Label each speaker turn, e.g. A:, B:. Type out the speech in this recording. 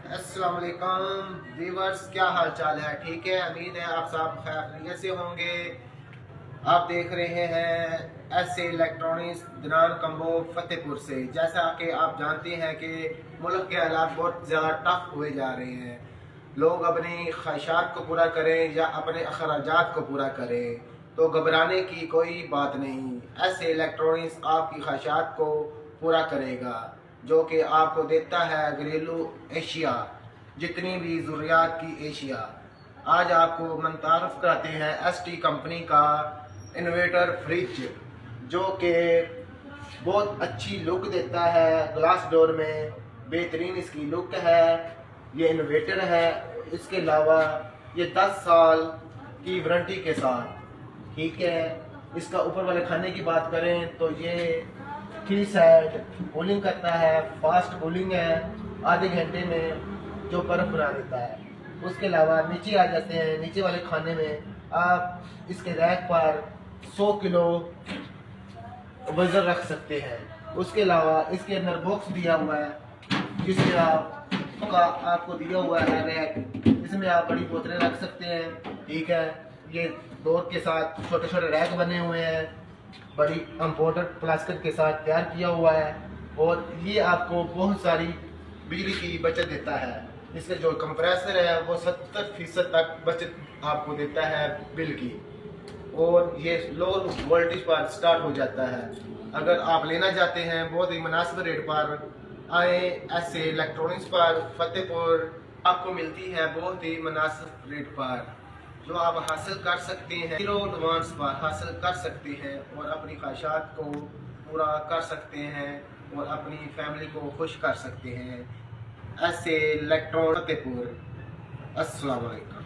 A: अस्सलाम वालेकुम व्यूअर्स, क्या हाल चाल है? ठीक है, उम्मीद है आप सब खैरियत से होंगे। आप देख रहे हैं एस इलेक्ट्रॉनिक्स दिनार कम्बो फतेहपुर से। जैसा कि आप जानते हैं कि मुल्क के हालात बहुत ज़्यादा टफ हुए जा रहे हैं। लोग अपनी ख्वाहिशात को पूरा करें या अपने अखराजात को पूरा करें, तो घबराने की कोई बात नहीं। एस इलेक्ट्रॉनिक्स आपकी ख्वाहिशात को पूरा करेगा, जो कि आपको देता है घरेलू एशिया, जितनी भी ज़रूरियात की एशिया। आज आपको मंतारफ कराते हैं एसटी कंपनी का इन्वर्टर फ्रिज, जो कि बहुत अच्छी लुक देता है। ग्लास डोर में बेहतरीन इसकी लुक है। ये इन्वर्टर है। इसके अलावा ये 10 साल की वारंटी के साथ, ठीक है। इसका ऊपर वाले खाने की बात करें तो ये 3 साइड कूलिंग करता है, फास्ट कूलिंग है, आधे घंटे में जो बर्फ बना देता है। उसके अलावा नीचे आ जाते हैं। नीचे वाले खाने में आप इसके रैक पर 100 किलो वजन रख सकते हैं। उसके अलावा इसके अंदर बॉक्स दिया हुआ है, जिसमें आपको दिया हुआ है रैक, इसमें आप बड़ी बोतलें रख सकते हैं, ठीक है। ये डोर के साथ छोटे छोटे रैक बने हुए हैं, बड़ी इम्पोर्टेंट प्लास्टिक के साथ तैयार किया हुआ है, और ये आपको बहुत सारी बिजली की बचत देता है। इसका जो कंप्रेसर है वो 70% तक बचत आपको देता है बिल की, और ये लो वोल्टेज पर स्टार्ट हो जाता है। अगर आप लेना चाहते हैं बहुत ही मुनासिब रेट पर, आए ऐसे इलेक्ट्रॉनिक्स पर फतेहपुर। आपको मिलती है बहुत ही मुनासिब रेट पर, जो आप हासिल कर सकते हैं, जीरो एडवांस पर हासिल कर सकते हैं, और अपनी ख्वाहिशात को पूरा कर सकते हैं, और अपनी फैमिली को खुश कर सकते हैं। ऐसे इलेक्ट्रॉनिक फतेहपुर। अस्सलाम वालेकुम।